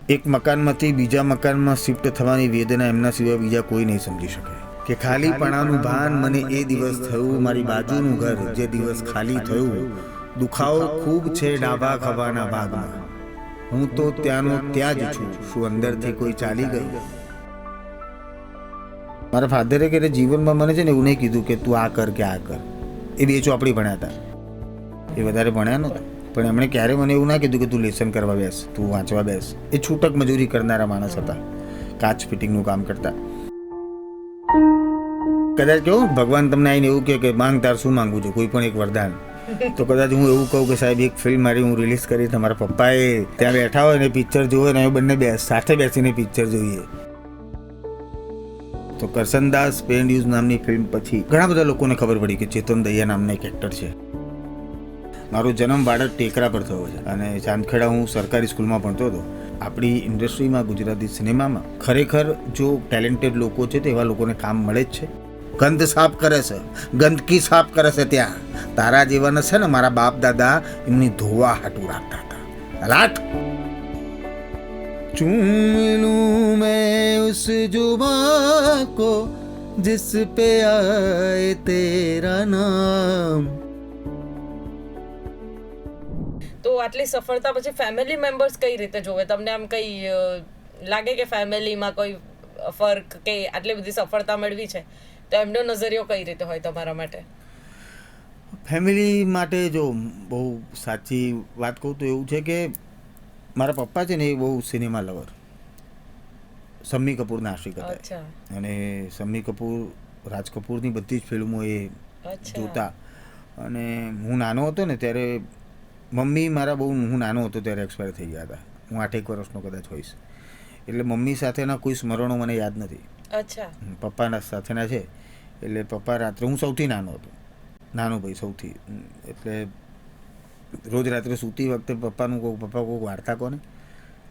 એક મકાનમાંથી બીજા મકાનમાં શિફ્ટ થવાની વેદના એમના સિવાય બીજા કોઈ નહીં સમજી શકે. કે ખાલીપણાનું ભાન મને એ દિવસ થયું, મારી બાજુનું ઘર જે દિવસ ખાલી થયું. દુખાવો ખૂબ છે ડાબા ખભાના ભાગમાં, હું તો ત્યાંનો ત્યાં જ છું, શું અંદરથી કોઈ ચાલી ગયું? મારા ફાધરે કે જીવનમાં મને છે ને એવું નહીં કીધું કે તું આ કર કે આ કર. એ બે ચોપડી ભણ્યા હતા, એ વધારે ભણ્યા નહોતા. પણ એમણે ક્યારે મને એવું ના કીધું કે તું લેસન કરવા બેસ, તું વાંચવા બેસ. એ છૂટક મજૂરી કરનારા માણસ હતા, કાચ ફિટિંગનું કામ કરતા. કદાચ કેવું ભગવાન તમને આવીને એવું કે માંગ તાર શું માંગવું છે, કોઈ પણ એક વરદાન, તો કદાચ હું એવું કહું કે સાહેબ એક ફિલ્મ મારી હું રિલીઝ કરી, તમારા પપ્પાએ ત્યાં બેઠા હોય ને પિક્ચર જોવે ને બંને સાથે બેસીને પિક્ચર જોઈએ. તો કરસનદાસ પેન્ડ્યુઝ નામની ફિલ્મ પછી ઘણા બધા લોકોને ખબર પડી કે ચેતન દહિયા નામના એક એક્ટર છે. મારો જન્મ બાળક ટેકરા પર થયો છે અને ચાંદખેડા હું સરકારી સ્કૂલમાં ભણતો હતો. આપણી ઇન્ડસ્ટ્રીમાં, ગુજરાતી સિનેમામાં ખરેખર જો ટેલેન્ટેડ લોકો છે તો એવા લોકોને કામ મળે જ છે. ગંધ સાફ કરે છે, ગંદકી સાફ કરે છે. ત્યાં તારા જેવાને છે ને મારા બાપ દાદા એમની ધોવા હાટું રાખતા હતા. રાખ चूम लूं मैं उस जुबां को जिस पे आए तेरा नाम. તો આટલી સફળતા પછી ફેમિલી મેમ્બર્સ કઈ રીતે જોવે તમને? આમ કઈ લાગે કે ફેમિલીમાં કોઈ ફર્ક કે આટલી બધી સફળતા મેળવી છે તો એમનો નજરિયો કઈ રીતે હોય તમારા માટે? ફેમિલી માટે જો બહુ સાચી વાત કહું તો એવું છે કે મારા પપ્પા છે ને એ બહુ સિનેમા લવર, શમ્મી કપૂરના આશિક હતા. અને શમ્મી કપૂર, રાજ કપૂરની બધી જ ફિલ્મો એ જોતા. અને હું નાનો હતો ને ત્યારે મમ્મી મારા બહુ, હું નાનો હતો ત્યારે એક્સપાયર થઈ ગયા હતા. હું 8 વર્ષનો કદાચ હોઈશ. એટલે મમ્મી સાથેના કોઈ સ્મરણો મને યાદ નથી. પપ્પાના સાથેના છે. એટલે પપ્પા રાત્રે, હું સૌથી નાનો હતો, નાનો ભાઈ સૌથી. એટલે રોજ રાત્રે સૂતી વખતે પપ્પાનું કહું, પપ્પા કોઈક વાર્તા કોને,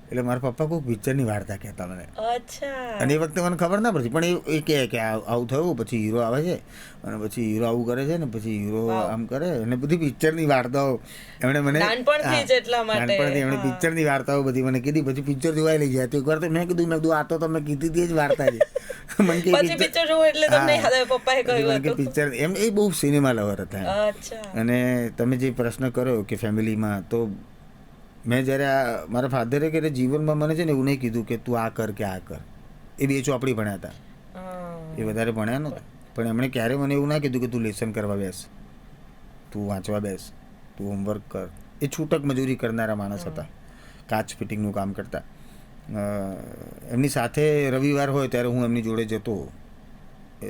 એટલે મારા પપ્પા કોઈક પિક્ચરની વાર્તા કહેતા મને. અને એ વખતે મને ખબર ના પડતી, પણ એ કહે કે આવું થયું, પછી હીરો આવે છે અને પછી હીરો આવું કરે છે ને પછી હીરો આમ કરે, અને બધી પિક્ચરની વાર્તાઓ એમણે મને નાનપણથી એમણે પિક્ચરની વાર્તાઓ બધી મને કીધી. પછી પિક્ચર જોવાય લઈ જાય તો એકવાર તો મેં કીધું આ તો તમે કીધી હતી જ વાર્તા છે. મને કે પિક્ચર એમ, એ બહુ સિનેમા લવર હતા. અને તમે જે પ્રશ્ન કર્યો કે ફેમિલીમાં, તો મેં જ્યારે મારા ફાધરે કે જીવનમાં મને છે ને એવું નહીં કીધું કે તું આ કર કે આ કર. એ બે ચોપડી ભણ્યા હતા, એ વધારે ભણ્યા નહોતા. પણ એમણે ક્યારે મને એવું ના કીધું કે તું લેસન કરવા બેસ, તું વાંચવા બેસ, તું હોમવર્ક કર. એ છૂટક મજૂરી કરનારા માણસ હતા, કાચ ફિટિંગનું કામ કરતા. એમની સાથે રવિવાર હોય ત્યારે હું એમની જોડે જતો.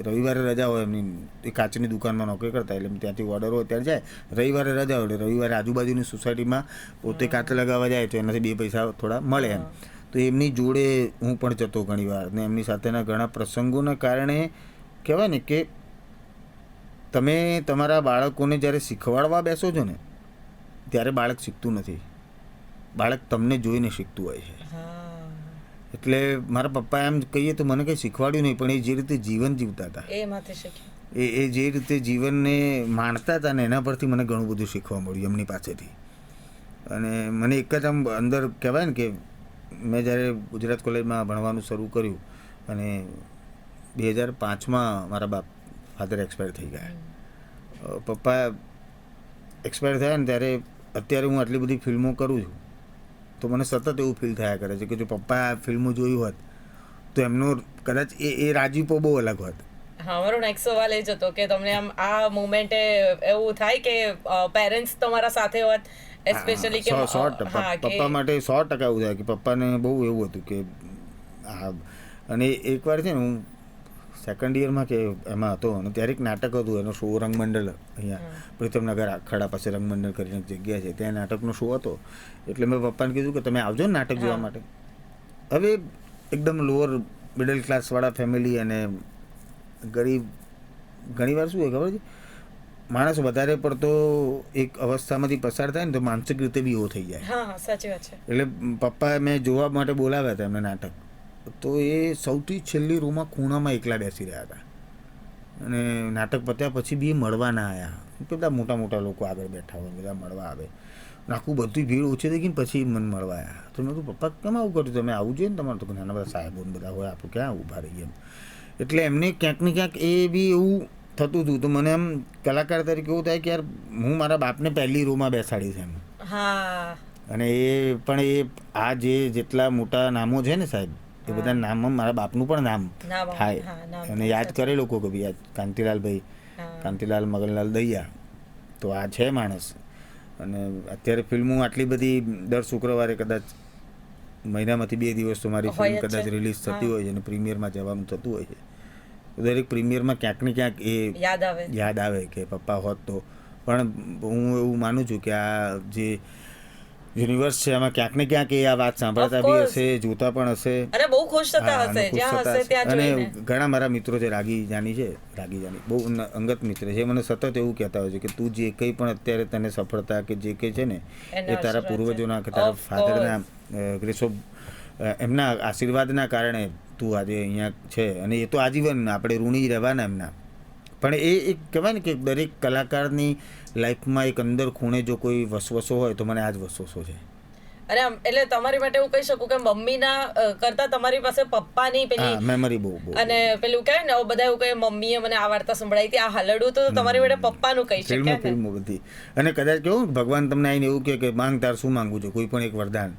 રવિવારે રજા હોય એમની, એ કાચની દુકાનમાં નોકરી કરતા, એટલે ત્યાંથી ઓર્ડર હોય ત્યારે જાય. રવિવારે રજા હોય એટલે રવિવારે આજુબાજુની સોસાયટીમાં પોતે કાચ લગાવવા જાય તો એનાથી 2 પૈસા થોડા મળે એમ. તો એમની જોડે હું પણ જતો ઘણી વાર. ને એમની સાથેના ઘણા પ્રસંગોના કારણે કહેવાય ને કે તમે તમારા બાળકોને જ્યારે શીખવાડવા બેસો છો ને ત્યારે બાળક શીખતું નથી, બાળક તમને જોઈને શીખતું હોય છે. એટલે મારા પપ્પા એમ કહીએ તો મને કંઈ શીખવાડ્યું નહીં, પણ એ જે રીતે જીવન જીવતા હતા, એ જે રીતે જીવનને માણતા હતા ને એના પરથી મને ઘણું બધું શીખવા મળ્યું એમની પાસેથી. અને મને એક જ આમ અંદર કહેવાય ને કે મેં જ્યારે ગુજરાત કોલેજમાં ભણવાનું શરૂ કર્યું અને 2005માં મારા ફાધર એક્સપાયર થઈ ગયા. પપ્પા એક્સપાયર થયા ને ત્યારે અત્યારે હું આટલી બધી ફિલ્મો કરું છું તો મને સતત એવું ફીલ થયા કરે છે કે જો પપ્પા આ ફિલ્મો જોયું હોત તો એમનો કદાચ એ રાજીપો બહુ અલગ હોત. હા, મારો નેક્સ્ટ સવાલ એ જ હતો કે તમને આમ આ મોમેન્ટે એવું થાય કે પેરેન્ટ્સ તમારા સાથે હોત, એસ્પેશિયલી કે પપ્પા માટે 100% એવું થાય કે પપ્પાને બહુ એવું હતું કે હા. અને એકવાર છે ને હું સેકન્ડ યરમાં કે એમાં હતો અને ત્યારે એક નાટક હતું, એનો શો રંગમંડળ અહીંયા પ્રીતમનગર ખડા પાસે રંગમંડળ કરીને એક જગ્યા છે, ત્યાં નાટકનો શો હતો. એટલે મેં પપ્પાને કીધું કે તમે આવજો ને નાટક જોવા માટે. હવે એકદમ લોઅર મિડલ ક્લાસવાળા ફેમિલી અને ગરીબ, ઘણીવાર શું હોય ખબર છે, માણસ વધારે પડતો એક અવસ્થામાંથી પસાર થાય ને તો માનસિક રીતે બી એવો થઈ જાય. એટલે પપ્પા મેં જોવા માટે બોલાવ્યા હતા એમને નાટક, તો એ સૌથી છેલ્લી રૂમમાં ખૂણામાં એકલા બેસી રહ્યા હતા અને નાટક પત્યા પછી બી મળવા ના આવ્યા. બધા મોટા મોટા લોકો આગળ બેઠા હોય, બધા મળવા આવે, આખું બધું ભીડ ઓછી થઈ ગઈ. પછી મને મળવા આવ્યા તો મેં કહ્યું પપ્પા કેમ આવું કર્યું, તમે આવું જોઈએ ને તમારે. તો નાના બધા સાહેબો બધા હોય, આપણે ક્યાં ઊભા રહીએ એમ. એટલે એમને ક્યાંક ને ક્યાંક એ બી એવું થતું હતું. તો મને આમ કલાકાર તરીકે એવું થાય કે યાર હું મારા બાપને પહેલી રોમાં બેસાડીશ એમ. અને એ પણ એ આ જેટલા મોટા નામો છે ને સાહેબ, એ બધા નામમાં મારા બાપનું પણ નામ થાય. અને યાદ કરે લોકો કે ભાઈ કાંતિલાલ મગનલાલ દહિયા, તો આ છે માણસ. અને અત્યારે ફિલ્મો આટલી બધી દર શુક્રવારે કદાચ મહિનામાંથી 2 દિવસ તો મારી ફિલ્મ કદાચ રિલીઝ થતી હોય છે અને પ્રીમિયરમાં જવાનું થતું હોય છે. દરેક પ્રીમિયરમાં ક્યાંક ને ક્યાંક એ યાદ આવે કે પપ્પા હોત તો. પણ હું એવું માનું છું કે આ જે યુનિવર્સ છે એમાં ક્યાંક ને ક્યાંક એ આ વાત સાંભળતા બી હશે, જોતા પણ હશે અને બહુ ખુશ થતા હશે. અને ઘણા મારા મિત્રો છે, રાગી જાની બહુ અંગત મિત્ર છે, મને સતત એવું કહેતા હોય છે કે તું જે કંઈ પણ અત્યારે તને સફળતા કે જે કંઈ છે ને એ તારા પૂર્વજોના કે તારા ફાધરના ગ્રેસ ઓફ એમના આશીર્વાદના કારણે તું આજે અહીંયા છે. અને એ તો આજીવન આપણે ઋણી રહેવાના એમના. પણ એ એક કહેવાય ને કે દરેક કલાકારની લાઈફમાં એક અંદર ખૂણે જો કોઈ વસવસો હોય તો મને આ જ વસવસો છે. અને એટલે તમારી માટે એવું કહી શકું કે મમ્મીના કરતા તમારી પાસે પપ્પાની પેલી મેમરી બહુ અને પેલું કહે ને બધા એવું કહે મમ્મીએ મને આ વાર્તા સંભળાવી હતી, આ હલડું તો તમારી માટે પપ્પાનું કહી શકાય. ફિલ્મો બધી. અને કદાચ કેવું ભગવાન તમને આવીને એવું કે માંગ તાર શું માંગવું છે, કોઈ પણ એક વરદાન,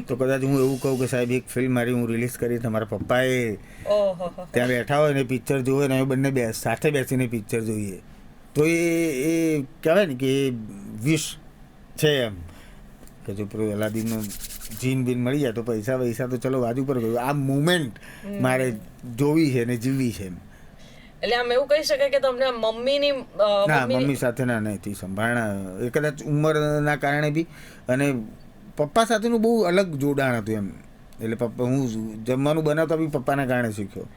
તો કદાચ હું એવું કહું કે સાહેબ એક ફિલ્મ મારી હું રિલીઝ કરી, તમારા પપ્પાએ ત્યાં બેઠા હોય ને પિક્ચર જોવે ને અમે બંને સાથે બેસીને પિક્ચર જોઈએ, તો એ કહેવાય ને કે એ વિશ છે એમ કે જો પેલું અલાદીનનો જીન બીન મળી જાય તો પૈસા તો ચલો બાજુ પર ગયું, આ મુમેન્ટ મારે જોવી છે ને જીવવી છે એમ. એટલે આમ એવું કહી શકાય કે તમને મમ્મી સાથે ના નથી સંભાળના, એ કદાચ ઉંમરના કારણે બી. અને પપ્પા સાથેનું બહુ અલગ જોડાણ હતું એમ. એટલે પપ્પા હું જમવાનું બનાવતા બી પપ્પાના કારણે શીખ્યો.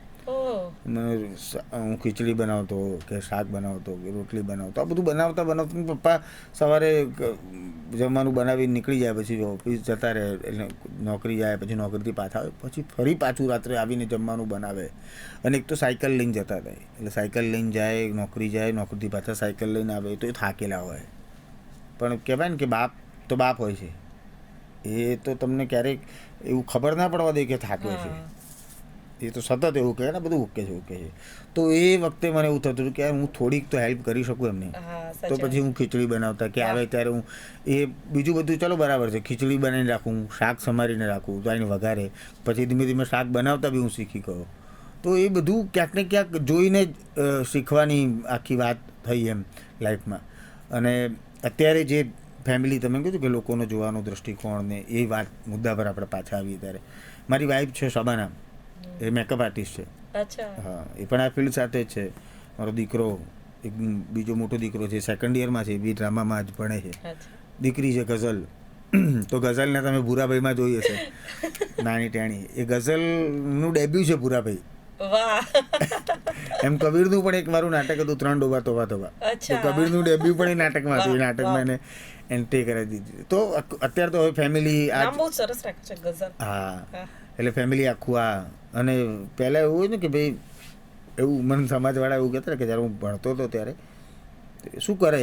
હું ખીચડી બનાવતો કે શાક બનાવતો કે રોટલી બનાવતો, આ બધું બનાવતા પપ્પા સવારે જમવાનું બનાવીને નીકળી જાય, પછી ઓફિસ જતા રહે, એટલે નોકરી જાય, પછી નોકરીથી પાછા આવે, પછી ફરી પાછું રાત્રે આવીને જમવાનું બનાવે. અને એક તો સાયકલ લઈને જતા હતા, એટલે સાયકલ લઈને જાય, નોકરીથી પાછા સાયકલ લઈને આવે, તો એ થાકેલા હોય. પણ કહેવાય ને કે બાપ તો બાપ હોય છે, એ તો તમને ક્યારેક એવું ખબર ના પડવા દે કે થાક્યો છે. એ તો સતત એવું કહે ને બધું ઓકે છે. તો એ વખતે મને એવું થતું હતું કે હું થોડીક તો હેલ્પ કરી શકું એમને. તો પછી હું ખીચડી બનાવતા કે આવે ત્યારે હું એ બીજું બધું ચલો બરાબર છે, ખીચડી બનાવીને રાખું, શાક સમારીને રાખું, તો આને વઘારે, પછી ધીમે ધીમે શાક બનાવતા બી હું શીખી ગયો. તો એ બધું ક્યાંક ને ક્યાંક જોઈને જ શીખવાની આખી વાત થઈ એમ લાઈફમાં. અને અત્યારે જે ફેમિલી તમે કીધું કે લોકોનો જોવાનો દૃષ્ટિકોણ ને એ વાત મુદ્દા પર આપણે પાછા આવીએ ત્યારે મારી વાઈફ છે શબાના, એ મેકઅપ આર્ટિસ્ટ છે. હા, એ પણ આ ફિલ્ડ સાથે જ છે. મારો દીકરો એક બીજો મોટો દીકરો છે, 2nd યરમાં છે, એ બી ડ્રામામાં જ ભણે છે. દીકરી છે ગઝલ, તો ગઝલને તમે ભૂરાભાઈમાં જોઈ હશે, નાની ટેણી. એ ગઝલનું ડેબ્યુ છે ભૂરાભાઈ. એમ કબીરનું પણ એક મારું નાટક હતું 3 ડોબા તોબા તોબા, તો કબીરનું ડેબ્યુ પણ એ નાટકમાં હતું. એ નાટકમાં એને એન્ટ્રી કરાવી દીધી. તો અત્યારે તો હવે ફેમિલી હા, એટલે ફેમિલી આખું આ. અને પહેલાં એવું હોય ને કે ભાઈ એવું મને સમાજવાળા એવું કહેતા કે જ્યારે હું ભણતો હતો ત્યારે શું કરે,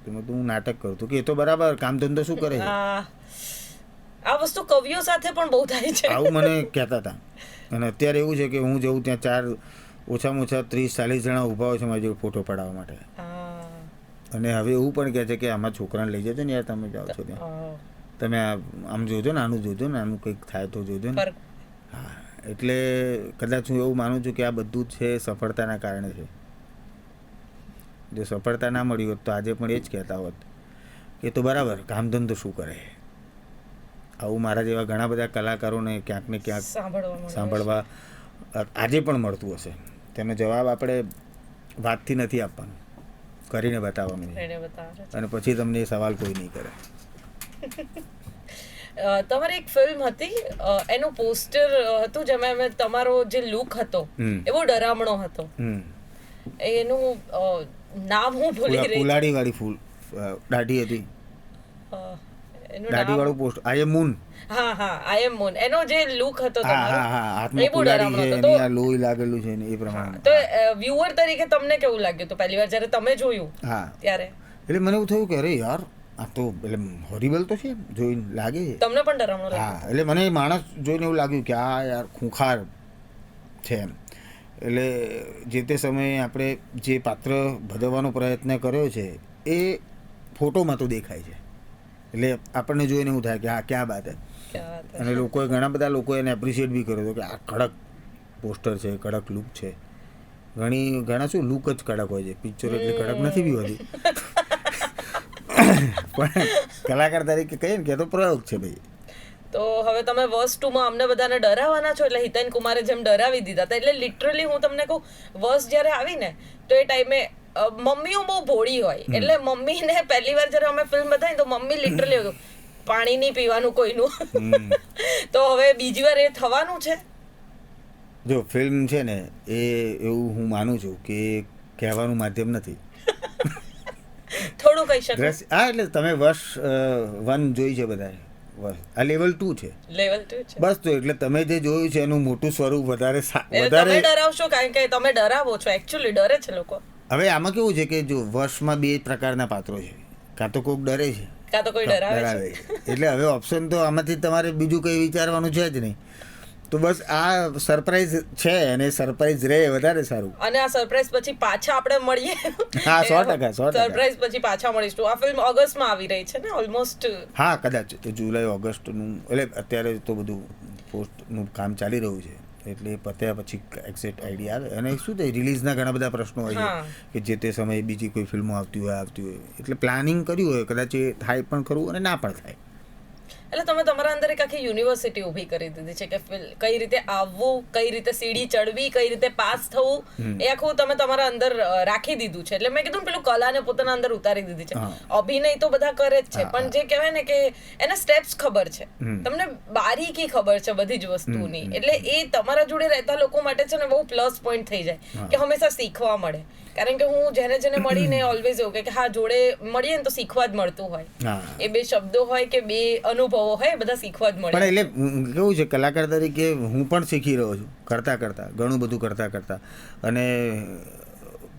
તો મેં હું નાટક કરું તો કે એ તો બરાબર, કામ ધંધો શું કરે. આ વસ્તુ કવિઓ સાથે પણ બહુ થાય છે, આવું મને કહેતા હતા. અને અત્યારે એવું છે કે હું જઉં ત્યાં ઓછામાં ઓછા 30-40 જણા ઊભા હોય છે મારી જોડે ફોટો પડાવવા માટે. અને હવે એવું પણ કહે છે કે આમાં છોકરાને લઈ જજો ને યાર, તમે જાઓ છો ત્યાં, તમે આમ જોજો ને, આનું જોજો ને, આનું કંઈક થાય તો જોજો ને. હા, એટલે કદાચ હું એવું માનું છું કે આ બધું જ છે સફળતાના કારણે છે. જો સફળતા ના મળી હોત તો આજે પણ એ જ કહેતા હોત કે તો બરાબર, કામ ધંધો શું કરે. આવું મારા જેવા ઘણા બધા કલાકારોને ક્યાંક ને ક્યાંક સાંભળવા આજે પણ મળતું હશે. તેનો જવાબ આપણે વાતથી નથી આપવાનો, કરીને બતાવવાનું. અને પછી તમને એ સવાલ કોઈ નહીં કરે. તમારી એક ફિલ્મ હતી, એનું પોસ્ટર હતું જેમાં તમારો જે લુક હતો એ બહુ ડરામણો હતો. એનું નામ હું ભૂલી રહી. ફુલાડી વાળી ફૂલ દાઢી હતી. દાઢીવાળું પોસ્ટ આઈ એમ મૂન. હા હા આઈ એમ મૂન, એનો જે લુક હતો હા હા હા, હાથમાં કુલાડી છે એની, આ લોહી લાગેલું છે ને એ પ્રમાણે. તો વ્યુઅર તરીકે તમને કેવું લાગ્યું તો પહેલી વાર જ્યારે તમે જોયું હા ત્યારે? એટલે મને એવું થયું કે અરે યાર આ તો એટલે હોરિબલ તો છે જોઈને લાગે છે. તમને પણ ડરામણો લાગ્યો? હા એટલે મને એ માણસ જોઈને એવું લાગ્યું કે આ યાર ખૂંખાર છે એમ. એટલે જે તે સમયે આપણે જે પાત્ર ભજવવાનો પ્રયત્ન કર્યો છે એ ફોટોમાં તો દેખાય છે, એટલે આપણને જોઈને એવું થાય કે આ ક્યાં બાત હે. અને લોકોએ ઘણા બધા લોકોએ એને એપ્રિશિએટ બી કર્યો હતો કે આ કડક પોસ્ટર છે, કડક લુક છે. ઘણા શું લુક જ કડક હોય છે, પિક્ચર એટલી કડક નથી બી હોતી. પણ કલાકાર તરીકે કહીએ ને કે તો પ્રયોગ છે ભાઈ. તો હવે તમે વર્સ 2 માં અમને બધાને ડરાવવાના છો, એટલે હિતેન કુમારે જેમ ડરાવી દીધા હતા, એટલે લિટરલી હું તમને કહું વર્સ જ્યારે આવી ને તો એ ટાઈમે મમ્મીઓ બહુ ભોળી હોય, એટલે મમ્મીને પહેલી વાર જ્યારે અમે ફિલ્મ બતાવી તો મમ્મી લિટરલી પાણી નહીં પીવાનું કોઈનું. તો હવે બીજી વાર એ થવાનું છે? જો ફિલ્મ છે ને એ એવું હું માનું છું કે કહેવાનું માધ્યમ નથી. થોડું કહી શકો? હા એટલે તમે વર્ષ 1 જોઈ છે બધાએ, આ લેવલ 2 છે. લેવલ 2 છે બસ. તો એટલે તમે જે જોયું છે એનું મોટું સ્વરૂપ વધારે તમે ડરાવશો, કારણ કે તમે ડરાવો છો, એકચ્યુઅલી ડરે છે લોકો. હવે આમાં કેવું છે કે જો વર્ષમાં 2 પ્રકારના પાત્રો છે, કાં તો કોઈક ડરે છે કાં તો કોઈ ડરાવે છે. એટલે હવે ઓપ્શન તો આમાંથી તમારે બીજું કંઈ વિચારવાનું છે જ નહીં. તો બસ આ સરપ્રાઈઝ છે અને સરપ્રાઈઝ રહે વધારે સારું. અને આ સરપ્રાઈઝ પછી પાછા આપણે મળીએ. હા 100%. સરપ્રાઈઝ પછી પાછા મળીશું. આ ફિલ્મ ઓગસ્ટમાં આવી રહી છે ને ઓલમોસ્ટ? હા કદાચ જુલાઈ ઓગસ્ટનું, એટલે અત્યારે તો બધું પોસ્ટનું કામ ચાલી રહ્યું છે, એટલે પત્યા પછી એક્ઝેક્ટ આઈડિયા આવે. અને શું થાય રિલીઝના ઘણા બધા પ્રશ્નો હોય છે કે જે તે સમયે બીજી કોઈ ફિલ્મો આવતી હોય, એટલે પ્લાનિંગ કર્યું હોય, કદાચ એ થાય પણ ખરું અને ના પણ થાય. એટલે તમે તમારા અંદર એક આખી યુનિવર્સિટી ઊભી કરી દીધી છે કે કઈ રીતે આવવું, કઈ રીતે સીડી ચડવી, કઈ રીતે પાસ થવું, એ આખું તમે તમારા અંદર રાખી દીધું છે. એટલે મેં કીધું પેલું કલાને પોતાના અંદર ઉતારી દીધી છે. અભિનય તો બધા કરે જ છે, પણ જે કહેવાય ને કે એના સ્ટેપ્સ ખબર છે, તમને બારીકી ખબર છે બધી જ વસ્તુની. એટલે એ તમારા જોડે રહેતા લોકો માટે છે ને બહુ પ્લસ પોઈન્ટ થઈ જાય કે હંમેશા શીખવા મળે. કારણ કે હું જેને મળીને ઓલવેઝ એવું કે હા જોડે મળીએ ને તો શીખવા જ મળતું હોય. એ 2 શબ્દો હોય કે 2 અનુભવો હોય, બધા શીખવા જ મળે. પણ એટલે કેવું છે કલાકાર તરીકે હું પણ શીખી રહ્યો છું કરતા ઘણું બધું કરતા. અને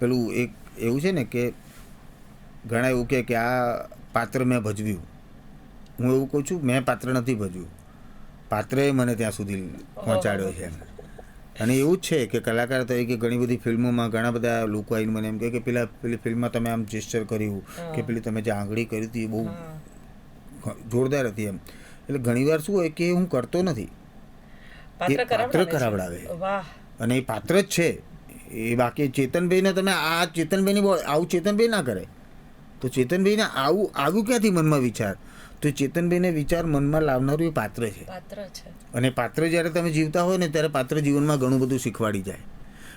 પેલું એક એવું છે ને કે ઘણા એવું કે આ પાત્ર મેં ભજવ્યું. હું એવું કહું છું મેં પાત્ર નથી ભજવ્યું, પાત્રએ મને ત્યાં સુધી પહોંચાડ્યો છે. અને એવું જ છે કે કલાકાર તરીકે ઘણી બધી ફિલ્મોમાં ઘણા બધા લોકો આવીને મને એમ કહે કે પેલી ફિલ્મમાં તમે આમ જેસ્ચર કર્યું કે પેલી તમે જે આંગળી કરી હતી એ બહુ જોરદાર હતી એમ. એટલે ઘણીવાર શું હોય કે હું કરતો નથી, એ પાત્ર કરાવડાવે અને એ પાત્ર જ છે એ. બાકી ચેતનભાઈને તમે આ ચેતનભાઈની આવું ચેતનભાઈ ના કરે તો ચેતનભાઈને આવું ક્યાંથી મનમાં વિચાર? તો ચેતનભાઈને વિચાર મનમાં લાવનારું એ પાત્ર છે. અને પાત્ર જ્યારે તમે જીવતા હોય ને ત્યારે પાત્ર જીવનમાં ઘણું બધું શીખવાડી જાય.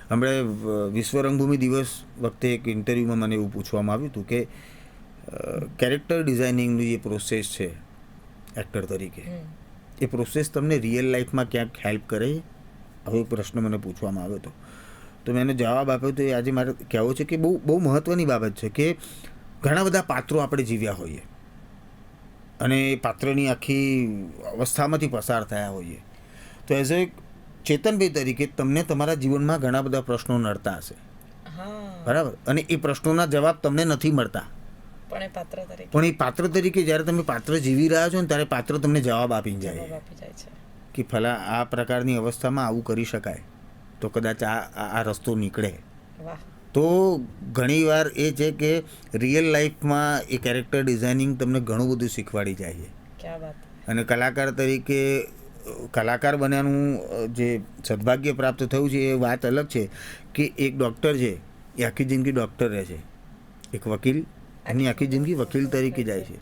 હમણાં વિશ્વ રંગભૂમિ દિવસ વખતે એક ઇન્ટરવ્યૂમાં મને એવું પૂછવામાં આવ્યું હતું કે કેરેક્ટર ડિઝાઇનિંગની જે પ્રોસેસ છે એક્ટર તરીકે, એ પ્રોસેસ તમને રિયલ લાઈફમાં ક્યાંક હેલ્પ કરે? આવો એક પ્રશ્ન મને પૂછવામાં આવ્યો હતો. તો મેં એને જવાબ આપ્યો તો એ આજે મારે કહેવો છે કે બહુ મહત્ત્વની બાબત છે કે ઘણા બધા પાત્રો આપણે જીવ્યા હોઈએ અને એ પાત્રની આખી અવસ્થામાંથી પસાર થયા હોઈએ, તો એઝ એ ચેતનભાઈ તરીકે તમને તમારા જીવનમાં ઘણા બધા પ્રશ્નો નડતા હશે, બરાબર? અને એ પ્રશ્નોના જવાબ તમને નથી મળતા, પણ એ પાત્ર તરીકે જ્યારે તમે પાત્ર જીવી રહ્યા છો ને ત્યારે પાત્ર તમને જવાબ આપી જાય કે ફલા આ પ્રકારની અવસ્થામાં આવું કરી શકાય, તો કદાચ આ રસ્તો નીકળે. તો ઘણીવાર એ છે કે રિયલ લાઈફમાં એ કેરેક્ટર ડિઝાઇનિંગ તમને ઘણું બધું શીખવાડી જાય છે. અને કલાકાર તરીકે કલાકાર બન્યાનું જે સદભાગ્ય પ્રાપ્ત થયું છે એ વાત અલગ છે કે એક ડૉક્ટર છે એ આખી જિંદગી ડૉક્ટર રહે છે, એક વકીલ એની આખી જિંદગી વકીલ તરીકે જાય છે.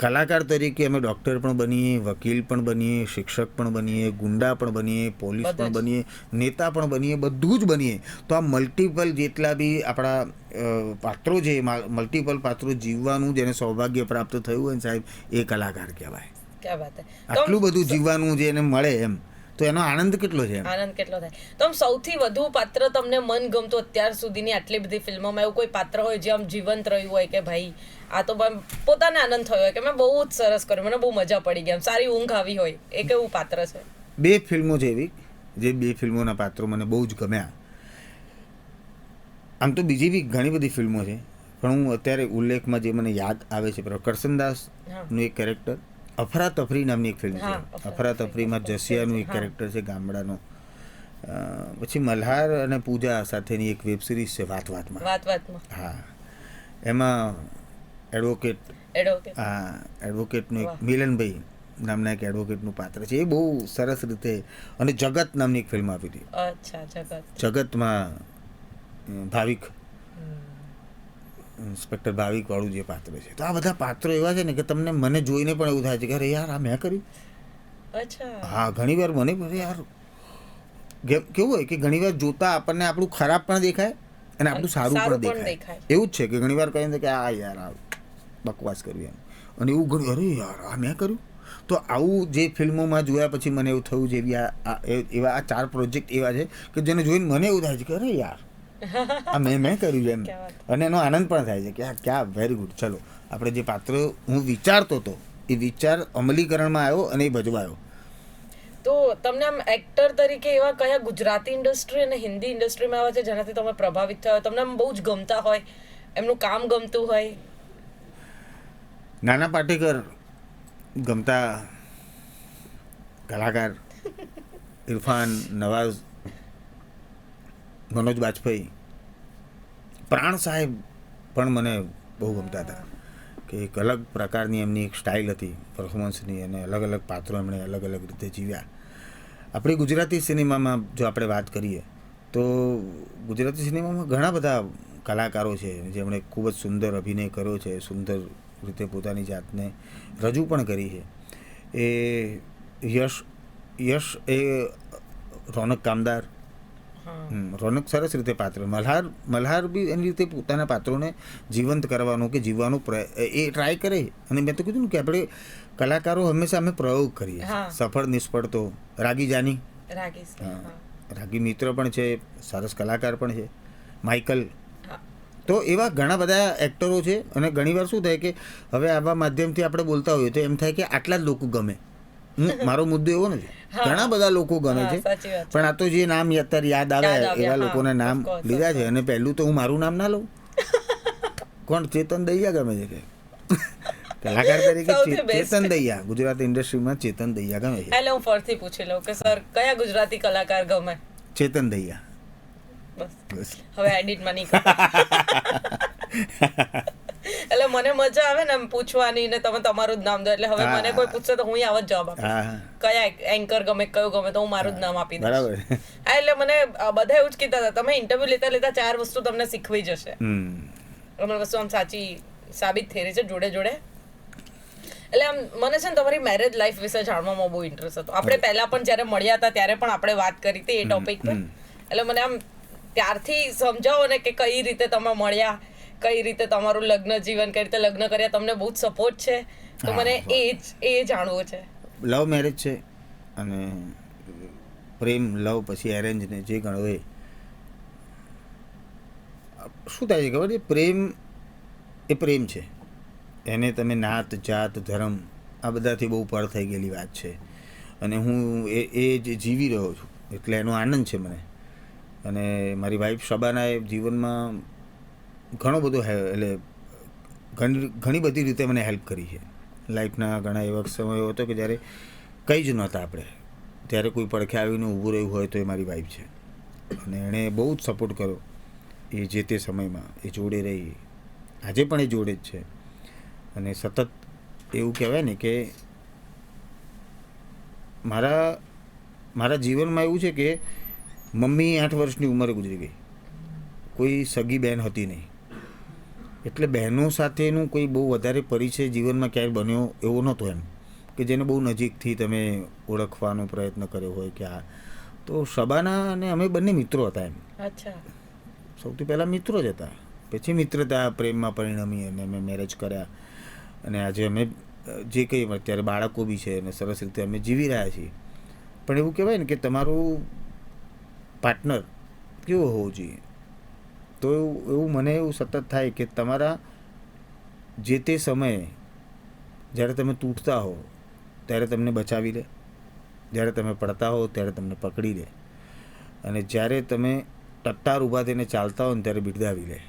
કલાકાર તરીકે અમે ડૉક્ટર પણ બનીએ, વકીલ પણ બનીએ, શિક્ષક પણ બનીએ, ગુંડા પણ બનીએ, પોલીસ પણ બનીએ, નેતા પણ બનીએ, બધું જ બનીએ. તો આ મલ્ટિપલ જેટલા બી આપણા પાત્રો છે, મલ્ટિપલ પાત્રો જીવવાનું જેને સૌભાગ્ય પ્રાપ્ત થયું હોય ને સાહેબ, એ કલાકાર કહેવાય. આટલું બધું જીવવાનું જે એને મળે એમ, તો તો એનો આનંદ કેટલો છે આનંદ કેટલો થાય. તો આમ સૌથી વધુ પાત્ર તમને મન ગમતું અત્યાર સુધીની આટલી બધી ફિલ્મોમાં એવું કોઈ પાત્ર હોય જે આમ જીવંત રહ્યું હોય કે ભાઈ આ તો પોતાને આનંદ થયો હોય કે મેં બહુ જ સરસ કર્યું, મને બહુ મજા પડી ગઈ, સારી ઊંઘ આવી હોય, એ કેવું પાત્ર છે? 2 ફિલ્મો છે એવી, જે 2 ફિલ્મોના પાત્રો મને બહુ જ ગમ્યા. આમ તો બીજી બી ઘણી બધી ફિલ્મો છે, પણ હું અત્યારે ઉલ્લેખમાં જે મને યાદ આવે છે કરસનદાસનું એક કેરેક્ટર, અફરાતફરી નામની એક ફિલ્મ છે. અફરાતફરીમાં જસિયાનું એક કેરેક્ટર છે ગામડાનો. પછી મલ્હાર અને પૂજા સાથેની એક વેબ સિરીઝ છે વાત વાતમાં. હા, એમાં એડવોકેટનું એક મિલનભાઈ નામના એક એડવોકેટનું પાત્ર છે. એ બહુ સરસ રીતે. અને જગત નામની એક ફિલ્મ આવી હતી, જગતમાં ભાવિક, ઇન્સ્પેક્ટર ભાવિક વાળું જે પાત્ર છે. તો આ બધા પાત્રો એવા છે ને કે તમને મને જોઈને પણ એવું થાય છે કે અરે યાર આ મેં કર્યું. હા, ઘણી વાર મને યાર કેવું હોય કે ઘણી વાર જોતા આપણને આપણું ખરાબ પણ દેખાય અને આપણું સારું પણ દેખાય. એવું જ છે કે ઘણી વાર કહે કે આ યાર આ બકવાસ કર્યું એમ, અને એવું ઘણું અરે યાર આ મેં કર્યું. તો આવું જે ફિલ્મોમાં જોયા પછી મને એવું થયું છે એવા આ 4 પ્રોજેક્ટ એવા છે કે જેને જોઈને મને એવું થાય છે કે અરે યાર આ મેં કર્યું એમ, અને એનો આનંદ પણ થાય છે કે આ ક્યાં વેરી ગુડ. ચલો આપણે જે પાત્ર હું વિચારતો હતો એ વિચાર અમલીકરણમાં આવ્યો અને એ ભજવાયો. તો તમને આમ એક્ટર તરીકે એવા કયા ગુજરાતી ઇન્ડસ્ટ્રી અને હિન્દી ઇન્ડસ્ટ્રીમાં આવા છે જેનાથી તમે પ્રભાવિત થયા, તમને આમ બહુ જ ગમતા હોય, એમનું કામ ગમતું હોય? નાના પાટેકર ગમતા કલાકાર, ઇરફાન, નવાઝ, મનોજ બાજપેયી, પ્રાણ સાહેબ પણ મને બહુ ગમતા હતા કે એક અલગ પ્રકારની એમની એક સ્ટાઇલ હતી પરફોર્મન્સની, અને અલગ અલગ પાત્રો એમણે અલગ અલગ રીતે જીવ્યા. આપણી ગુજરાતી સિનેમામાં જો આપણે વાત કરીએ તો ગુજરાતી સિનેમામાં ઘણા બધા કલાકારો છે જેમણે ખૂબ જ સુંદર અભિનય કર્યો છે, સુંદર રીતે પોતાની જાતને રજૂ પણ કરી છે. એ યશ એ રોનક કામદાર, રોનક સરસ રીતે પાત્ર, મલ્હાર બી એની રીતે પોતાના પાત્રોને જીવંત કરવાનો કે જીવવાનો એ ટ્રાય કરે. અને મેં તો કીધું ને કે આપણે કલાકારો હંમેશા અમે પ્રયોગ કરીએ, સફળ નિષ્ફળ. તો રાગી જાની, રાગી મિત્ર પણ છે, સરસ કલાકાર પણ છે, માઇકલ. તો એવા ઘણા બધા એક્ટરો છે. અને ઘણીવાર શું થાય કે હવે આવા માધ્યમથી આપણે બોલતા હોઈએ તો એમ થાય કે આટલા જ લોકો ગમે. મારો મુદ્દો એવો નથી, ઘણા બધા લોકો ગમે છે, પણ આ તો જે નામ અત્યારે યાદ આવે એવા લોકોના નામ લીધા છે. અને પહેલું તો હું મારું નામ ના લઉં. કોણ? ચેતન દહિયા ગમે છે કે કલાકાર તરીકે ચેતન દહિયા, ગુજરાતી ઇન્ડસ્ટ્રીમાં ચેતન દહિયા ગમે છે. એટલે હું ફરીથી પૂછી લઉં કે સર કયા ગુજરાતી કલાકાર ગમે? ચેતન દહિયા. બસ હવે એડિટમાં નહીં કરો. એટલે મને મજા આવે ને એમ પૂછવાની, ને તમે તમારું જ નામ દો. એટલે હવે મને કોઈ પૂછશે તો હું આવો જ જવાબ આપીશ. કયા એન્કર ગમે, કયું ગમે, તો હું મારું જ નામ આપી દઈશ. બરાબર. એટલે મને બધા એવું જ કીધા હતા, તમે ઇન્ટરવ્યુ લેતા 4 વસ્તુ તમને શીખવી જશે. અમુક વસ્તુ આમ સાચી સાબિત થઈ રહી છે જોડે જોડે. એટલે આમ મને છે ને તમારી મેરેજ લાઈફ વિશે જાણવામાં બહુ ઇન્ટરેસ્ટ હતો. આપણે પહેલા પણ જ્યારે મળ્યા હતા ત્યારે પણ આપણે વાત કરી હતી એ ટોપિક પર. એટલે મને આમ ત્યારથી સમજાવો ને કે કઈ રીતે તમે મળ્યા, કઈ રીતે તમારું લગ્ન જીવન, કઈ રીતે લગ્ન કર્યા, તમને બહુ જ સપોર્ટ છે. તો મને એ જાણવું છે. લવ મેરેજ છે, અને પ્રેમ, લવ પછી એરેન્જ ને જે ગણો એ. શું થાય છે ખબર છે? પ્રેમ એ પ્રેમ છે. એને તમે નાત, જાત, ધર્મ આ બધાથી બહુ પર થઈ ગયેલી વાત છે. અને હું એ જ જીવી રહ્યો છું, એટલે એનો આનંદ છે મને. અને મારી વાઈફ શબાનાએ જીવનમાં ઘણો બધો એટલે ઘણી બધી રીતે મને હેલ્પ કરી છે. લાઈફના ઘણા એવા સમયો હતો કે જ્યારે કંઈ જ નહોતા આપણે, ત્યારે કોઈ પડખે આવીને ઊભું રહ્યું હોય તો એ મારી વાઈફ છે. અને એણે બહુ જ સપોર્ટ કર્યો એ જે તે સમયમાં. એ જોડે રહી, આજે પણ એ જોડે જ છે. અને સતત એવું કહેવાય ને કે મારા જીવનમાં એવું છે કે મમ્મી 8 વર્ષની ઉંમરે ગુજરી ગઈ, કોઈ સગી બહેન હતી નહીં, એટલે બહેનો સાથેનું કોઈ બહુ વધારે પરિચય જીવનમાં ક્યાંય બન્યો એવો નહોતો એમ કે જેને બહુ નજીકથી તમે ઓળખવાનો પ્રયત્ન કર્યો હોય કે આ. તો શબાના અને અમે બંને મિત્રો હતા એમ. સૌથી પહેલાં મિત્રો જ હતા, પછી મિત્રતા પ્રેમમાં પરિણમી અને અમે મેરેજ કર્યા. અને આજે અમે જે કંઈ અત્યારે બાળકો બી છે અને સરસ રીતે અમે જીવી રહ્યા છીએ. પણ એવું કહેવાય ને કે તમારું પાર્ટનર કેવો હોવો જોઈએ. તો એવું મને એવું સતત થાય કે તમારા જે તે સમયે જ્યારે તમે તૂટતા હો ત્યારે તમને બચાવી લે, જ્યારે તમે પડતા હો ત્યારે તમને પકડી લે, અને જ્યારે તમે ટટ્ટાર ઊભા થઈને ચાલતા હો ને ત્યારે બિરદાવી લે.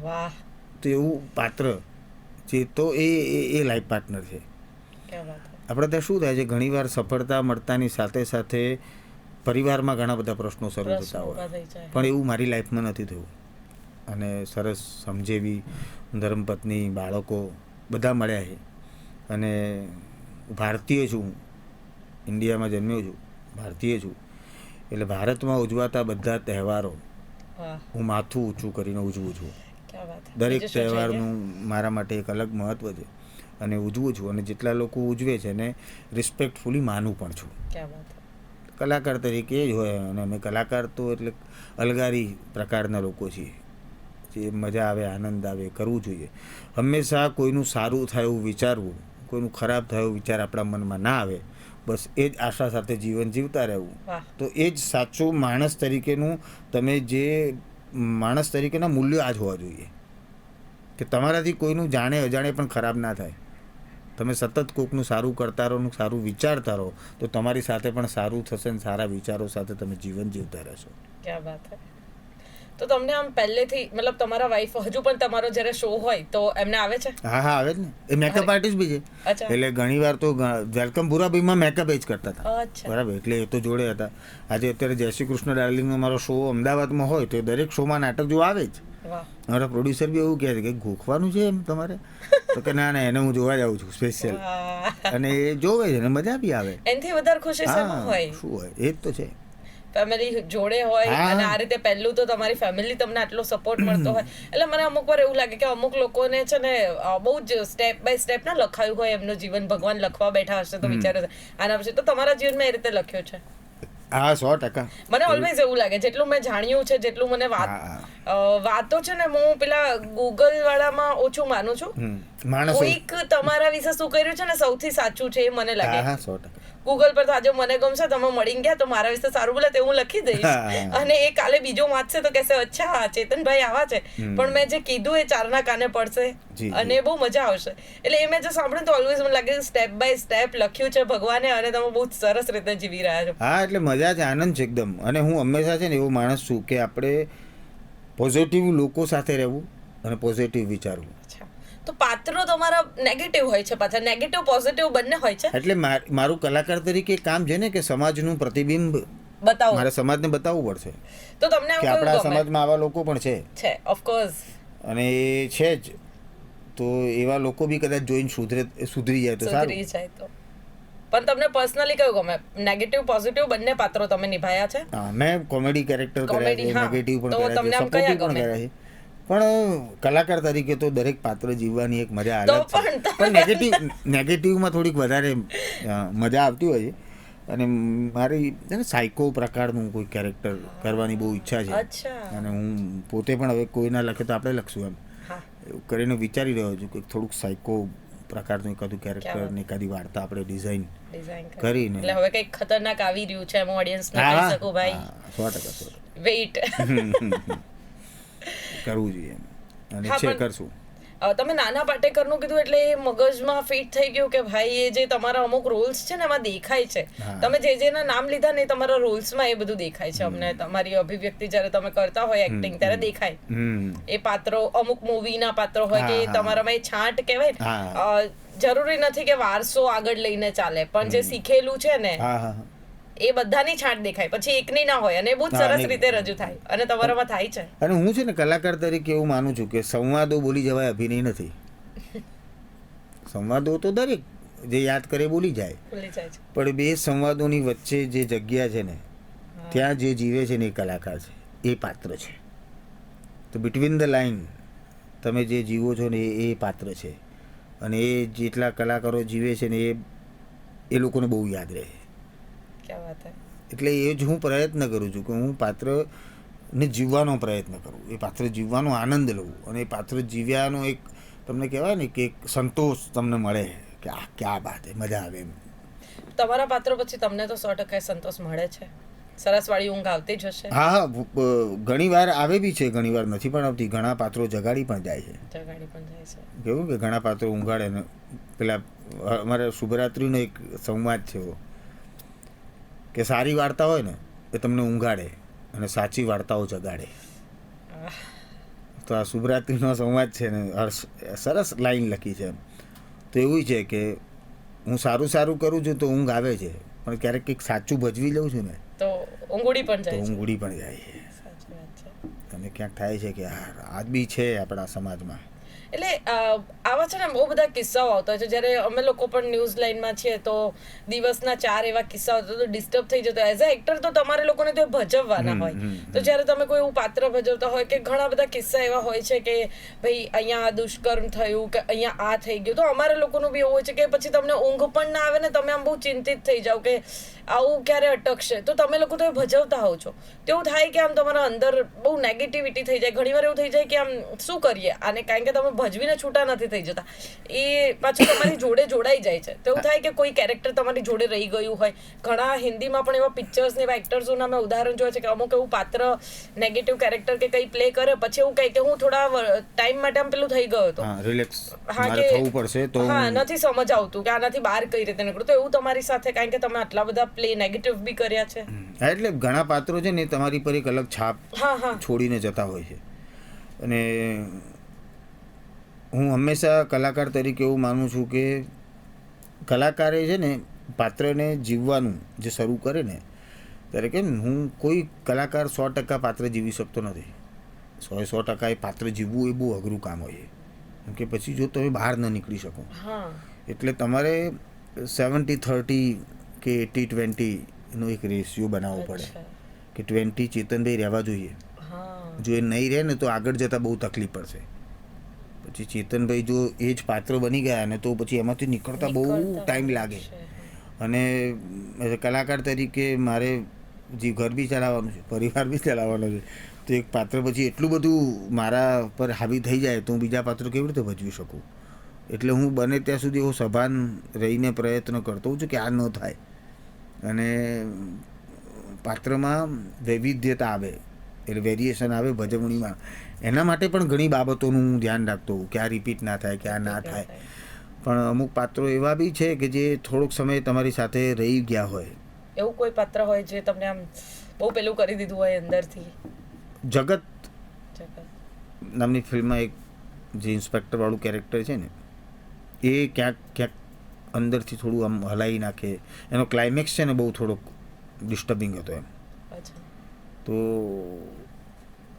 વાહ. તો એવું પાત્ર જે તો એ લાઈફ પાર્ટનર છે. આપણે ત્યાં શું થાય છે, ઘણીવાર સફળતા મળતાની સાથે સાથે પરિવારમાં ઘણા બધા પ્રશ્નો શરૂ થતા હોય, પણ એવું મારી લાઈફમાં નથી થયું. અને સરસ સમજેવી ધર્મપત્ની, બાળકો બધા મળ્યા છે. અને ભારતીય છું, ઇન્ડિયામાં જન્મ્યો છું, ભારતીય છું, એટલે ભારતમાં ઉજવાતા બધા તહેવારો હું માથું ઊંચું કરીને ઉજવું છું. દરેક તહેવારનું મારા માટે એક અલગ મહત્ત્વ છે અને ઉજવું છું. અને જેટલા લોકો ઉજવે છે એને રિસ્પેક્ટફુલી માનું પણ છું. કલાકાર તરીકે જ હોય, અને અમે કલાકાર તો એટલે અલગારી પ્રકારના લોકો છીએ. જે મજા આવે, આનંદ આવે, કરવું જોઈએ. હંમેશા કોઈનું સારું થાય એવું વિચારવું, કોઈનું ખરાબ થાય એવું વિચાર આપણા મનમાં ના આવે, બસ એ જ આશા સાથે જીવન જીવતા રહેવું. તો એ જ સાચું માણસ તરીકેનું, તમે જે માણસ તરીકેના મૂલ્યો આ જ હોવા જોઈએ કે તમારાથી કોઈનું જાણે અજાણે પણ ખરાબ ના થાય. તમે સતત કોઈકનું સારું કરતા રહો, સારું વિચારતા રહો, તો તમારી સાથે પણ સારું થશે અને સારા વિચારો સાથે તમે જીવન જીવતા રહેશો. ક્યા વાત હે. તો તમને આમ પહેલેથી, મતલબ તમારા વાઈફ હજુ પણ તમારો જ્યારે શો હોય તો એમને આવે છે? હા હા, આવે જ ને. એ મેકઅપ આર્ટિસ્ટ બી છે. એટલે ઘણી વાર તો વેલકમ ભૂરાભાઈમાં મેકઅપ જ કરતા હતા. બરાબર, એટલે એ તો જોડે હતા. આજે અત્યારે જય શ્રી કૃષ્ણ ડાર્લિંગનો મારો શો અમદાવાદમાં હોય તો દરેક શોમાં નાટક જો આવે જ. મારા પ્રોડ્યુસર બી એવું કહે છે કે ગોખવાનું છે એમ તમારે, તો કે ના ના, એને હું જોવા જાઉં છું સ્પેશિયલ. અને એ જોવે છે ને મજા બી આવે. એનાથી વધારે ખુશી શેમાં હોય? શું હોય, એ જ તો છે. ફેમિલી જોડે હોય અને આ રીતે પહેલું તો તમારી ફેમિલી તમને આટલો સપોર્ટ મળતો હોય. એટલે મને અમુક વાર એવું લાગે કે અમુક લોકોને છે ને બહુ જ સ્ટેપ બાય સ્ટેપ ના લખાયું હોય એમનું જીવન, ભગવાન લખવા બેઠા હશે તો વિચારો આના પછી. તો તમારા જીવનમાં એ રીતે લખ્યું છે? હા, 100%. મને ઓલવેઝ એવું લાગે, જેટલું મેં જાણ્યું છે, જેટલું મને વાતો છે ને, હું પેલા ગૂગલ વાળામાં ઓછું માનું છું. કોઈક તમારા વિશે શું કર્યું છે ને સૌથી સાચું છે એ મને લાગે. 100%. ગૂગલ પર તો આજે મને ગમશે, તમે મળી ગયા તો મારા વિશે સારું બોલે તો હું લખી દઈશ, અને એ કાલે બીજો વાંચશે તો કહેશે અચ્છા ચેતનભાઈ આવા છે, પણ મેં જે કીધું એ ચારના કાને પડશે અને બહુ મજા આવશે. એટલે એ મેં જો સાંભળ્યું તો ઓલવેઝ મને લાગે સ્ટેપ બાય સ્ટેપ લખ્યું છે ભગવાને, અને તમે બહુ સરસ રીતે જીવી રહ્યા છો. હા, એટલે મજા છે, આનંદ છે એકદમ. અને હું હંમેશા છે ને એવો માણસ છું કે આપણે પોઝિટિવ લોકો સાથે રહેવું અને પોઝિટિવ વિચારવું. તો પાત્રો તમારા નેગેટિવ હોય છે, પાછા નેગેટિવ પોઝિટિવ બંને હોય છે. એટલે મારું કલાકાર તરીકે કામ છે ને કે સમાજનું પ્રતિબિંબ બતાવો, મારે સમાજને બતાવવું પડશે. તો તમને કે આપણા સમાજમાં આવા લોકો પણ છે, ઓફકોર્સ, અને એ છે જ. તો એવા લોકો બી કદાચ જોઈને સુધરી જાય તો સારું. પણ તમને પર્સનલી કયું ગમે? નેગેટિવ પોઝિટિવ બંને પાત્રો તમે નિભાયા છે? હા, મેં કોમેડી કેરેક્ટર કર્યા છે, નેગેટિવ પણ કર્યા છે, સપોર્ટિવ પણ કર્યા છે. પણ કલાકાર તરીકે તો દરેક પાત્ર જીવવાની એક મજા અલગ છે. પણ નેગેટિવમાં થોડીક વધારે મજા આવતી હોય છે. અને મારી સાયકો પ્રકારનું કોઈ કેરેક્ટર કરવાની બહુ ઈચ્છા છે. અને હું પોતે પણ હવે કોઈના લખે તો આપણે લખશું એમ એવું કરીને વિચારી રહ્યો છું કે થોડુંક સાયકો પ્રકારનું એકાદું કેરેક્ટર ને એકાદી વાર્તા આપણે ડિઝાઇન કરીને. એટલે હવે કંઈક ખતરનાક આવી રહ્યું છે, હું ઓડિયન્સને કહી શકું ભાઈ 100% વેઇટ કરવું જોઈએ અને છે, કરશું. તમે નાના પાટેકરનું કીધું એટલે એ મગજમાં ફિટ થઈ ગયું કે ભાઈ એ જે તમારા અમુક રોલ્સ છે ને એમાં દેખાય છે. તમે જે જેના નામ લીધા ને તમારા રોલ્સમાં એ બધું દેખાય છે. અમને તમારી અભિવ્યક્તિ જ્યારે તમે કરતા હોય એક્ટિંગ ત્યારે દેખાય. એ પાત્રો અમુક મૂવીના પાત્રો હોય કે તમારામાં એ છાંટ કહેવાય. જરૂરી નથી કે વારસો આગળ લઈને ચાલે, પણ જે શીખેલું છે ને એ બધાની છાંટ દેખાય, પછી એકની ના હોય, અને બહુ સરસ રીતે રજૂ થાય, અને તમારામાં થાય છે. અને હું છે ને કલાકાર તરીકે એવું માનું છું કે સંવાદો બોલી જવાય, અભિનય નથી. સંવાદો તો દરેક જે યાદ કરે બોલી જાય, પણ બે સંવાદોની વચ્ચે જે જગ્યા છે ને ત્યાં જે જીવે છે ને એ કલાકાર છે, એ પાત્ર છે. તો બિટવીન ધ લાઈન તમે જે જીવો છો ને એ પાત્ર છે. અને એ જેટલા કલાકારો જીવે છે ને એ લોકોને બહુ યાદ રહે. એટલે એ જ હું પ્રયત્ન કરું છું કે હું પાત્રને જીવવાનો પ્રયત્ન કરું, એ પાત્ર જીવવાનો આનંદ લઉં, અને એ પાત્ર જીવ્યાનો એક તમને કહેવાય ને કે એક સંતોષ તમને મળે કે આ ક્યાં બાત હે, મજા આવે એમ. તમારા પાત્રો પછી તમને તો 100% સંતોષ મળે છે? સરસ વાળી ઊંઘ આવતી જ હશે? હા, ઘણી વાર આવે બી છે, ઘણી વાર નથી પણ આવતી. ઘણા પાત્રો જગાડી પણ જાય છે. જગાડી પણ જાય છે. કેવું કે ઘણા પાત્રો ઊંઘાડે ને પેલા અમારે શુભરાત્રિનો એક સંવાદ છે એવો કે સારી વાર્તા હોય ને એ તમને ઊંઘાડે અને સાચી વાર્તાઓ જગાડે. તો આ શુભરાત્રિનો સંવાદ છે ને, સરસ લાઈન લખી છે. તો એવું છે કે હું સારું કરું છું તો ઊંઘ આવે છે, પણ ક્યારેક કંઈક સાચું ભજવી લઉં છું ને તો ઊંઘડી પણ તો જાય છે. ઊંઘડી પણ જાય છે. સાચી વાત છે. અને ક્યાંક થાય છે કે યાર આ બી છે આપણા સમાજમાં. એટલે આવા છે ને બહુ બધા કિસ્સાઓ આવતા હોય છે. જ્યારે અમે લોકો પણ ન્યૂઝ લાઈનમાં છીએ તો દિવસના 4 એવા કિસ્સાઓ તો ડિસ્ટર્બ થઈ જતો. એઝ અ એક્ટર તો તમારે લોકોને તો ભજવવાના હોય. તો જ્યારે તમે કોઈ એવું પાત્ર ભજવતા હોય કે ઘણા બધા કિસ્સા એવા હોય છે કે ભાઈ અહીંયા દુષ્કર્મ થયું કે અહીંયા આ થઈ ગયું, તો અમારા લોકોનું બી એવું હોય છે કે પછી તમને ઊંઘ પણ ના આવે ને તમે આમ બહુ ચિંતિત થઈ જાઓ કે આવું ક્યારે અટકશે. તો તમે લોકો તો એ ભજવતા હોવ છો, તો એવું થાય કે આમ તમારા અંદર બહુ નેગેટિવિટી થઈ જાય. ઘણીવાર એવું થઈ જાય કે આમ શું કરીએ આને, કારણ કે તમે ભજવીને છૂટા નથી થઈ જતા, એ પાછું તમારી જોડે જોડાઈ જાય છે. તો એવું થાય કે કોઈ કેરેક્ટર તમારી જોડે રહી ગયું હોય. ઘણા હિન્દીમાં પણ એવા પિક્ચર્સ ને એવા એક્ટર્સોના મેં ઉદાહરણ જોયા છે કે અમુક એવું પાત્ર નેગેટિવ કેરેક્ટર કે કંઈ પ્લે કરે પછી એવું કહે કે હું થોડા ટાઈમ માટે આમ પેલું થઈ ગયો હતો, રિલેક્સ હા મારે થવું પડશે તો હા નથી સમજ આવતું કે આનાથી બહાર કઈ રીતે નીકળું. તો એવું તમારી સાથે, કારણ કે તમે આટલા બધા પ્લે નેગેટિવ બી કર્યા છે. હા, એટલે ઘણા પાત્રો છે ને તમારી પર એક અલગ છાપ છોડીને જતા હોય છે. અને હું હંમેશા કલાકાર તરીકે એવું માનું છું કે કલાકારે છે ને પાત્રને જીવવાનું જે શરૂ કરે ને ત્યારે કે હું કોઈ કલાકાર 100% પાત્ર જીવી શકતો નથી. 100% એ પાત્ર જીવવું એ બહુ અઘરું કામ હોય છે, કેમ કે પછી જો તમે બહાર ન નીકળી શકો એટલે તમારે 70-30 કે 80-20 એનો એક રેશિયો બનાવવો પડે કે 20 ચેતનભાઈ રહેવા જોઈએ. જો એ નહીં રહે ને તો આગળ જતાં બહુ તકલીફ પડશે. પછી ચેતનભાઈ જો એ જ પાત્ર બની ગયા ને તો પછી એમાંથી નીકળતા બહુ ટાઈમ લાગે. અને કલાકાર તરીકે મારે જે ઘર બી ચલાવવાનું છે, પરિવાર બી ચલાવવાનો છે, તો એક પાત્ર પછી એટલું બધું મારા પર હાવી થઈ જાય તો હું બીજા પાત્રો કેવી રીતે ભજવી શકું. એટલે હું બને ત્યાં સુધી હું સભાન રહીને પ્રયત્ન કરતો હોઉં છું કે આ ન થાય. અને પાત્રમાં વૈવિધ્યતા આવે એટલે વેરિએશન આવે ભજવણીમાં. એના માટે પણ ઘણી બાબતોનું હું ધ્યાન રાખતો હોઉં કે આ રિપીટ ના થાય, કે આ ના થાય. પણ અમુક પાત્રો એવા બી છે કે જે થોડોક સમય તમારી સાથે રહી ગયા હોય. એવું કોઈ પાત્ર હોય જે તમને આમ બહુ પેલું કરી દીધું હોય અંદરથી? જગત નામની ફિલ્મમાં એક જે ઇન્સ્પેક્ટર વાળું કેરેક્ટર છે ને એ ક્યાંક અંદરથી થોડું આમ હલાવી નાખે. એનો ક્લાઇમેક્સ છે ને બહુ થોડોક ડિસ્ટર્બિંગ હતો એમ. તો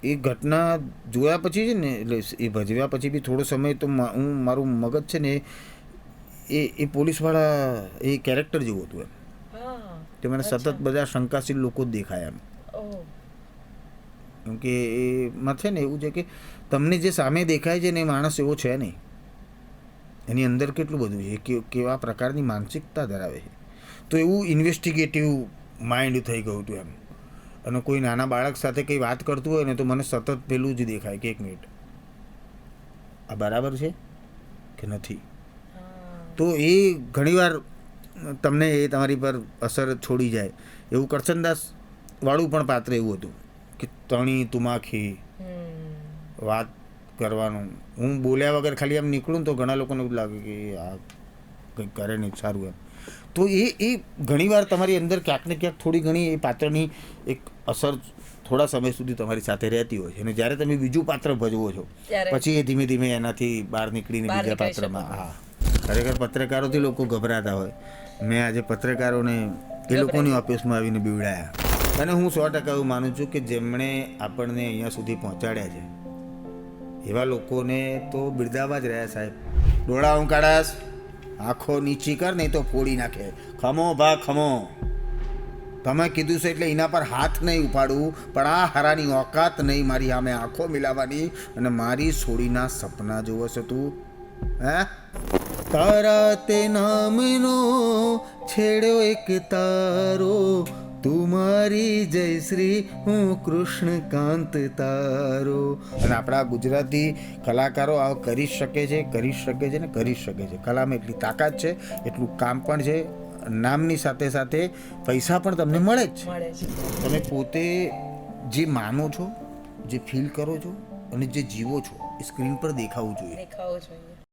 એ ઘટના જોયા પછી છે ને, એટલે એ ભજવ્યા પછી બી થોડો સમય તો હું મારું મગજ છે ને એ પોલીસવાળા એ કેરેક્ટર જેવું હતું એમ. કે મને સતત બધા શંકાશીલ લોકો જ દેખાય એમ. કેમ કે એમાં છે ને એવું છે કે તમને જે સામે દેખાય છે ને એ માણસ એવો છે નહીં, એની અંદર કેટલું બધું છે, કેવા પ્રકારની માનસિકતા ધરાવે છે. તો એવું ઇન્વેસ્ટિગેટિવ માઇન્ડ થઈ ગયું હતું એમ. અને કોઈ નાના બાળક સાથે કંઈ વાત કરતું હોય ને તો મને સતત પેલું જ દેખાય કે 1 મિનિટ આ બરાબર છે કે નથી. તો એ ઘણીવાર તમને એ તમારી પર અસર છોડી જાય. એવું કરશનદાસ વાળું પણ પાત્ર એવું હતું કે તણી તુમાખી વાત કરવાનું. હું બોલ્યા વગર ખાલી આમ નીકળું તો ઘણા લોકોને એવું લાગે કે આ કંઈક કરે નહીં સારું એમ. તો એ ઘણીવાર તમારી અંદર ક્યાંક ને ક્યાંક થોડી ઘણી એ પાત્રની એક અસર થોડા સમય સુધી તમારી સાથે રહેતી હોય છે. અને જ્યારે તમે બીજું પાત્ર ભજવો છો પછી એ ધીમે ધીમે એનાથી બહાર નીકળીને બીજા પાત્રમાં. હા, ખરેખર પત્રકારોથી લોકો ગભરાતા હોય. મેં આજે પત્રકારોને એ લોકોની ઓફિસમાં આવીને બીવડાયા. અને હું 100% એવું માનું છું કે જેમણે આપણને અહીંયા સુધી પહોંચાડ્યા છે એવા લોકોને તો બિરદાવવા જ રહ્યા સાહેબ. ડોળા ઊંકાળાસ, આંખો નીચી કર નહીં તો ફોડી નાખે. ખમો ભા ખમો, તમે કીધું છે એટલે એના પર હાથ નહીં ઉપાડવું, પણ આ હારાની ઓકાત નહીં મારી સામે આંખો મિલાવવાની અને મારી છોડીના સપના જોવો છે તું. હે તારા તે નામનો છેડ્યો એક તારો, તું મારી જય શ્રી હું કૃષ્ણકાંત તારો. અને આપણા ગુજરાતી કલાકારો આ કરી શકે છે ને કરી શકે છે. કલામાં એટલી તાકાત છે, એટલું કામ પણ છે નામની સાથે સાથે પૈસા પણ તમને મળે જ છે. મળે છે. તમે પોતે જે માનો છો, જે ફીલ કરો છો અને જે જીવો છો એ સ્ક્રીન પર દેખાવું જોઈએ. દેખાવો જોઈએ.